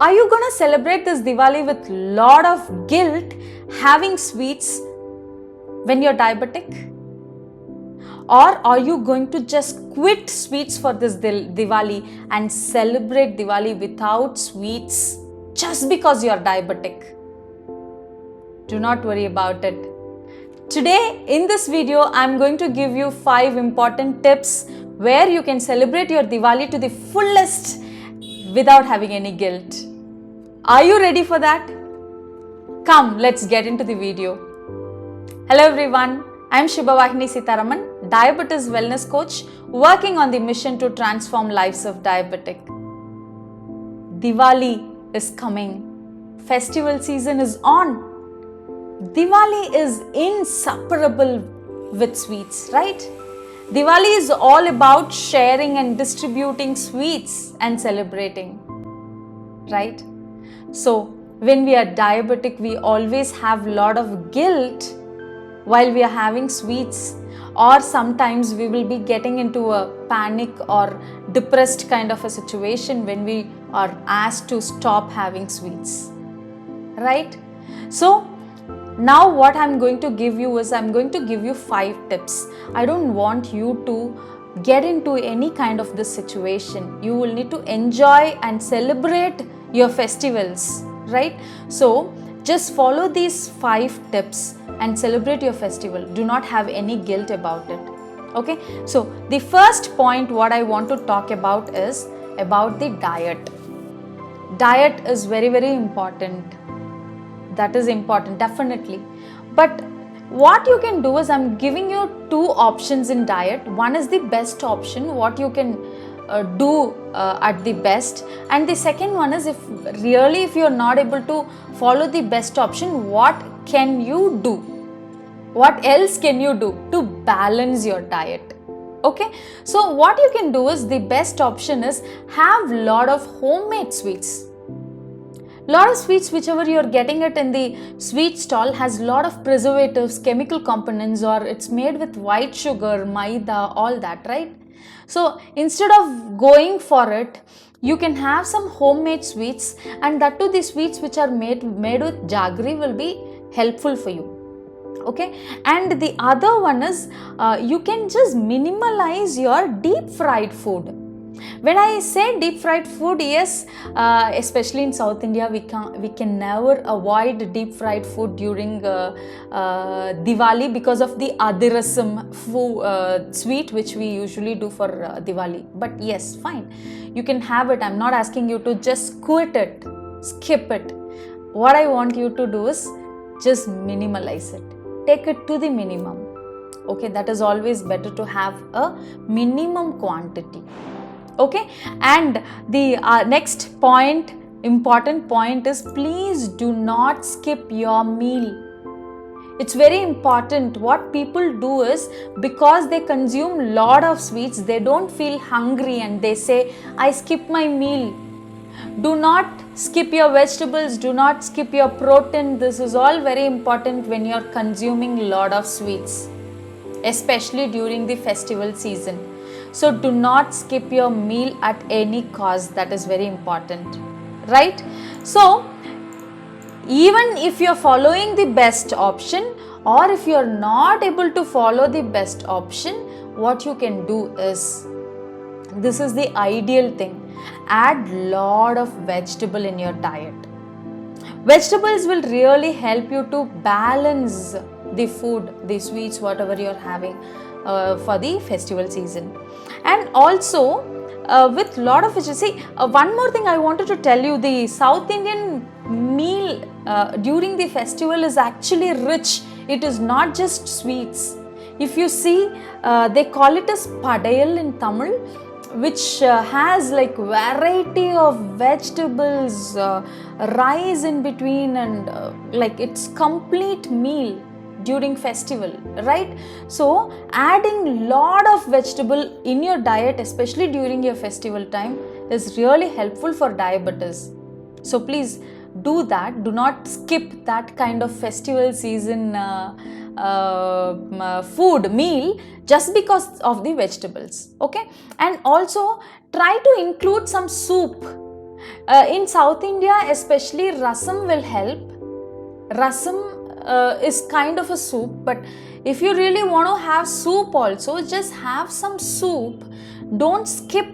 Are you gonna celebrate this Diwali with lot of guilt having sweets when you're diabetic? Or are you going to just quit sweets for this Diwali and celebrate Diwali without sweets just because you're diabetic? Do not worry about it. Today in this video, I'm going to give you 5 important tips where you can celebrate your Diwali to the fullest without having any guilt. Are you ready for that? Come, let's get into the video. Hello everyone, I'm Shubhavahini Sitaraman, Diabetes Wellness Coach, working on the mission to transform lives of diabetic. Diwali is coming. Festival season is on. Diwali is inseparable with sweets, right? Diwali is all about sharing and distributing sweets and celebrating, right? So, when we are diabetic, we always have a lot of guilt while we are having sweets, or sometimes we will be getting into a panic or depressed kind of a situation when we are asked to stop having sweets, right? So, now what I'm going to give you is I'm going to give you 5 tips. I don't want you to get into any kind of this situation. You will need to enjoy and celebrate your festivals, right? So just follow these 5 tips and celebrate your festival. Do not have any guilt about it. Okay, so the first point what I want to talk about is about the diet. Diet is very, very important. That is important, definitely. But what you can do is I'm giving you 2 options in diet. One is the best option, what you can do at the best, and the second one is if you're not able to follow the best option, what can you do? What else can you do to balance your diet? Okay, so what you can do is the best option is have lot of homemade sweets. Lot of sweets whichever you're getting it in the sweet stall has lot of preservatives, chemical components, or it's made with white sugar, maida, all that, right? So instead of going for it, you can have some homemade sweets, and that too the sweets which are made with jaggery will be helpful for you. Okay, and the other one is you can just minimalize your deep fried food. When I say deep fried food, yes, especially in South India, we can never avoid deep fried food during Diwali because of the adirasam sweet which we usually do for Diwali. But yes, fine, you can have it. I'm not asking you to just quit it, skip it. What I want you to do is just minimalize it. Take it to the minimum. Okay, that is always better to have a minimum quantity. Okay, and the next important point is please do not skip your meal. It's very important. What people do is because they consume lot of sweets, they don't feel hungry and they say, I skip my meal. Do not skip your vegetables, do not skip your protein. This is all very important when you're consuming lot of sweets, especially during the festival season. So do not skip your meal at any cost. That is very important, right? So even if you're following the best option, or if you're not able to follow the best option, what you can do is, this is the ideal thing, add lot of vegetable in your diet. Vegetables will really help you to balance the food, the sweets, whatever you're having for the festival season. And also with lot of vegetables, see, one more thing I wanted to tell you, the South Indian meal during the festival is actually rich. It is not just sweets. If you see, they call it as padayal in Tamil, which has like variety of vegetables, rice in between, and like it's complete meal during festival, right? So adding lot of vegetable in your diet, especially during your festival time, is really helpful for diabetes. So please do that. Do not skip that kind of festival season food meal just because of the vegetables. Okay, and also try to include some soup. In South India, especially, rasam will help. Rasam is kind of a soup, but if you really want to have soup also, just have some soup. Don't skip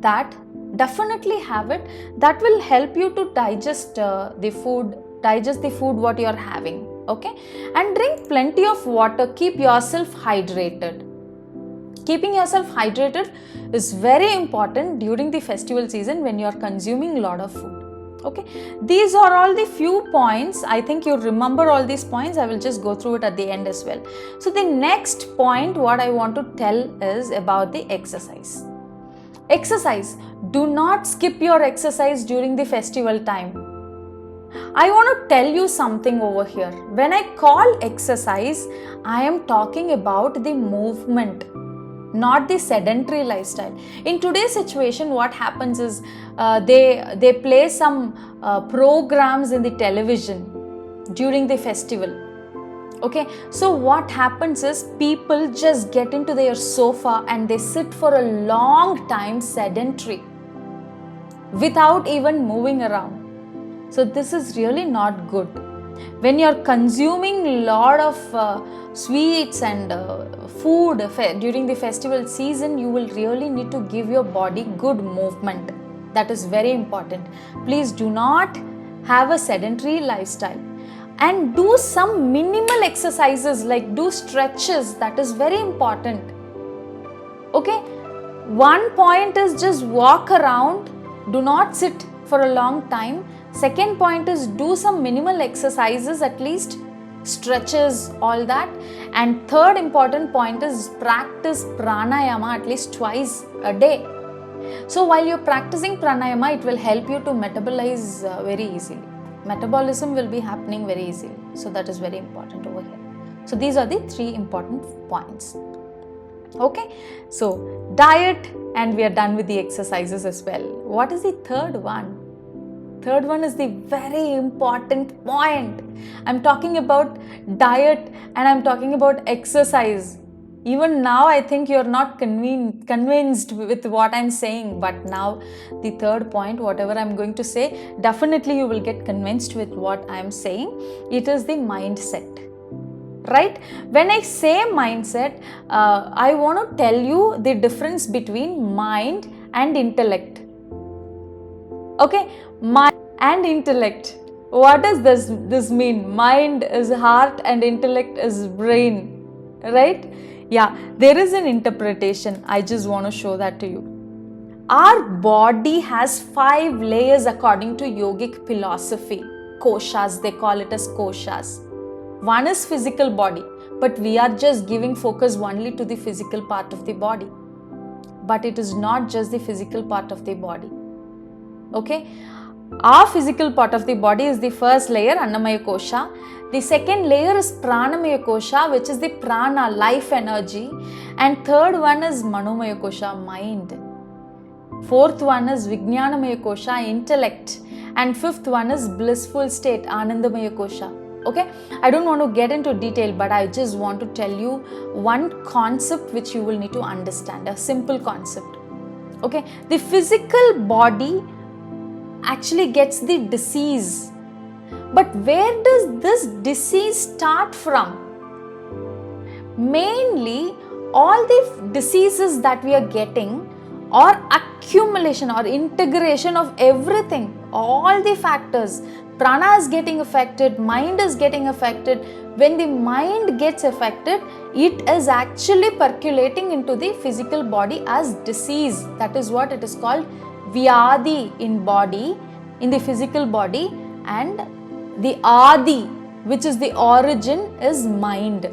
that. Definitely have it. That will help you to digest the food what you are having. Okay, and drink plenty of water. Keep yourself hydrated. Keeping yourself hydrated is very important during the festival season when you are consuming a lot of food. Okay, these are all the few points. I think you remember all these points. I will just go through it at the end as well. So the next point what I want to tell is about the exercise. Exercise. Do not skip your exercise during the festival time. I want to tell you something over here. When I call exercise, I am talking about the movement, not the sedentary lifestyle. In today's situation, what happens is they play some programs in the television during the festival. Okay, so what happens is people just get into their sofa and they sit for a long time sedentary without even moving around. So this is really not good. When you're consuming a lot of sweets and food during the festival season, you will really need to give your body good movement. That is very important. Please do not have a sedentary lifestyle and do some minimal exercises, like do stretches. That is very important. Okay, one point is just walk around, do not sit for a long time. Second point is do some minimal exercises, at least stretches, all that. And third important point is practice pranayama at least twice a day. So while you're practicing pranayama, it will help you to metabolize very easily. Metabolism will be happening very easily. So that is very important over here. So these are the three important points. Okay, so diet, and we are done with the exercises as well. What is the third one? Third one is the very important point. I'm talking about diet and I'm talking about exercise. Even now, I think you're not convinced with what I'm saying, but now the third point, whatever I'm going to say, definitely you will get convinced with what I'm saying. It is the mindset. Right? When I say mindset, I want to tell you the difference between mind and intellect. Okay, mind and intellect. What does this mean? Mind is heart and intellect is brain, right? Yeah, there is an interpretation. I just want to show that to you. Our body has 5 layers according to yogic philosophy. Koshas, they call it as koshas. One is physical body, but we are just giving focus only to the physical part of the body. But it is not just the physical part of the body. Okay, our physical part of the body is the first layer, Annamaya Kosha. The second layer is Pranamaya Kosha, which is the prana, life energy. And third one is Manomaya Kosha, mind. Fourth one is Vijnanamaya Kosha, intellect. And fifth one is blissful state, Anandamaya Kosha. Okay, I don't want to get into detail, but I just want to tell you one concept which you will need to understand, a simple concept. Okay, the physical body actually gets the disease. But where does this disease start from? Mainly, all the diseases that we are getting are accumulation or integration of everything, all the factors. Prana is getting affected, mind is getting affected. When the mind gets affected, it is actually percolating into the physical body as disease. That is what it is called, Vyadi in body, in the physical body, and the Adi, which is the origin, is mind.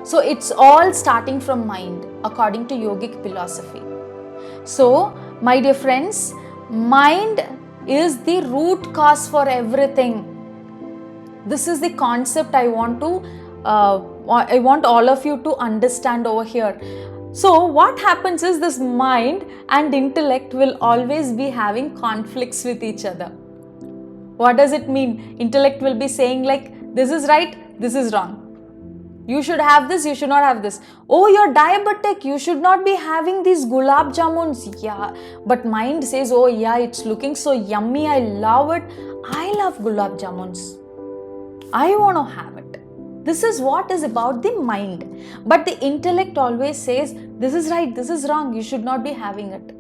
So it's all starting from mind according to yogic philosophy. So my dear friends, mind is the root cause for everything. This is the concept I want all of you to understand over here. So what happens is this mind and intellect will always be having conflicts with each other. What does it mean? Intellect will be saying like, this is right, this is wrong. You should have this, you should not have this. Oh, you're diabetic, you should not be having these gulab jamuns. Yeah, but mind says, oh yeah, it's looking so yummy, I love it. I love gulab jamuns. I want to have it. This is what is about the mind. But the intellect always says, this is right, this is wrong, you should not be having it.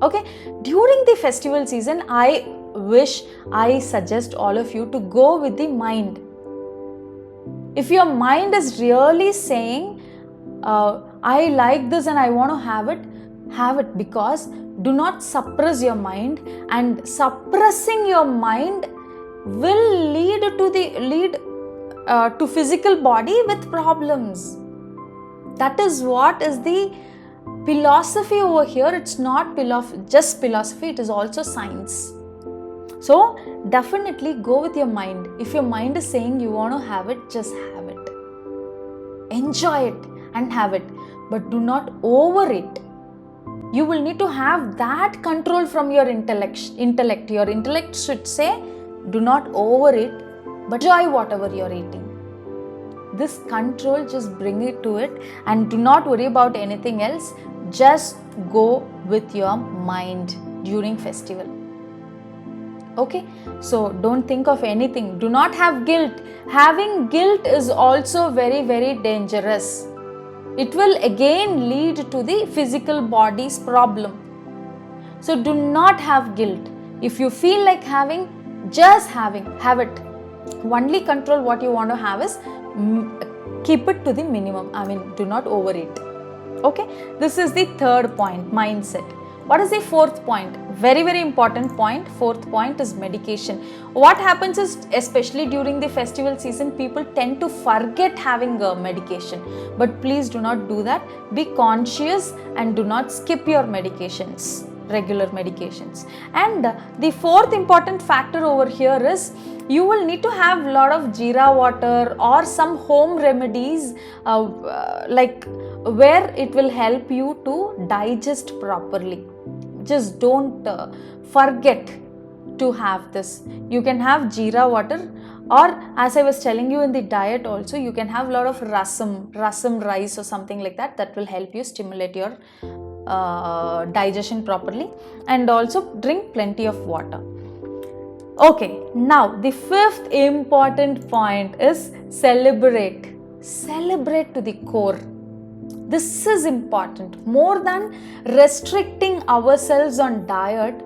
Okay, during the festival season, I suggest all of you to go with the mind. If your mind is really saying, I like this and I want to have it, because do not suppress your mind, and suppressing your mind will lead to physical body with problems. That is what is the philosophy over here. It's not just philosophy, it is also science. So definitely go with your mind. If your mind is saying you want to have it, just have it. Enjoy it and have it, but do not over it. You will need to have that control from your intellect. Your intellect should say, do not over it, but enjoy whatever you're eating. This control, just bring it to it, and do not worry about anything else. Just go with your mind during festival. Okay, so don't think of anything. Do not have guilt. Having guilt is also very, very dangerous. It will again lead to the physical body's problem. So do not have guilt. If you feel like having, just have it. Only control what you want to have is keep it to the minimum. Do not overeat. Okay, this is the third point, mindset. What is the fourth point? Very, very important point. Fourth point is medication. What happens is, especially during the festival season, people tend to forget having medication. But please do not do that. Be conscious and do not skip your medications, regular medications. And the fourth important factor over here is, you will need to have a lot of jeera water or some home remedies like where it will help you to digest properly. Just don't forget to have this. You can have jeera water, or as I was telling you in the diet also, you can have a lot of rasam rice or something like that. That will help you stimulate your digestion properly, and also drink plenty of water. Okay, now the fifth important point is celebrate. Celebrate to the core. This is important. More than restricting ourselves on diet,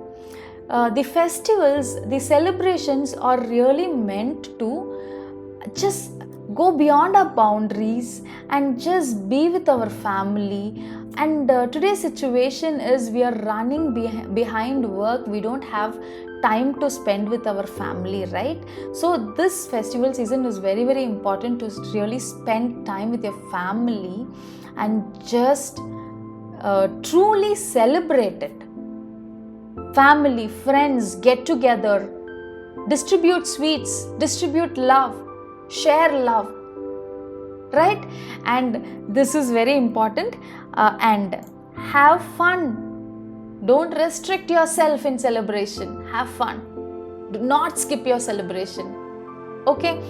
the festivals, the celebrations are really meant to just go beyond our boundaries and just be with our family. And today's situation is, we are running behind work. We don't have time to spend with our family, right? So this festival season is very, very important to really spend time with your family and just truly celebrate it. Family, friends, get together, distribute sweets, distribute love, share love, right? And this is very important. And have fun. Don't restrict yourself in celebration. Have fun. Do not skip your celebration. Okay?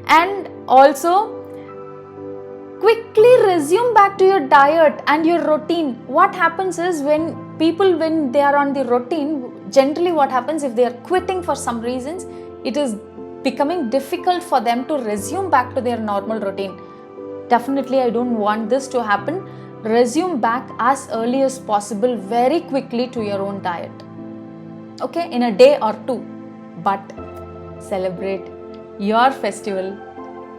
And also, quickly resume back to your diet and your routine. What happens is, when they are on the routine, generally what happens, if they are quitting for some reasons, it is becoming difficult for them to resume back to their normal routine. Definitely, I don't want this to happen. Resume back as early as possible, very quickly, to your own diet. Okay, in a day or two. But celebrate your festival,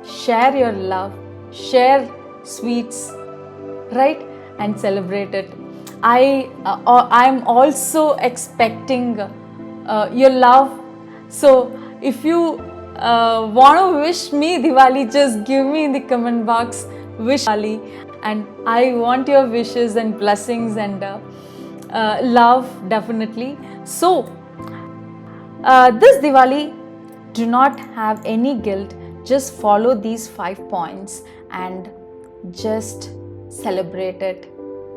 share your love, share sweets, right? And celebrate it. I'm also expecting your love. So if you want to wish me Diwali, just give me in the comment box, wish Diwali. And I want your wishes and blessings and love, definitely. So, this Diwali, do not have any guilt. Just follow these 5 points and just celebrate it.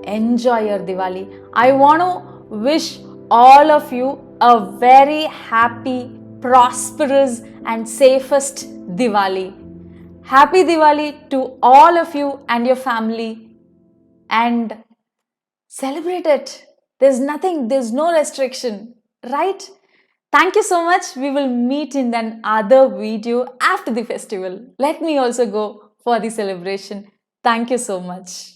Enjoy your Diwali. I want to wish all of you a very happy, prosperous and safest Diwali. Happy Diwali to all of you and your family, and celebrate it. There's nothing, there's no restriction, right? Thank you so much. We will meet in another video after the festival. Let me also go for the celebration. Thank you so much.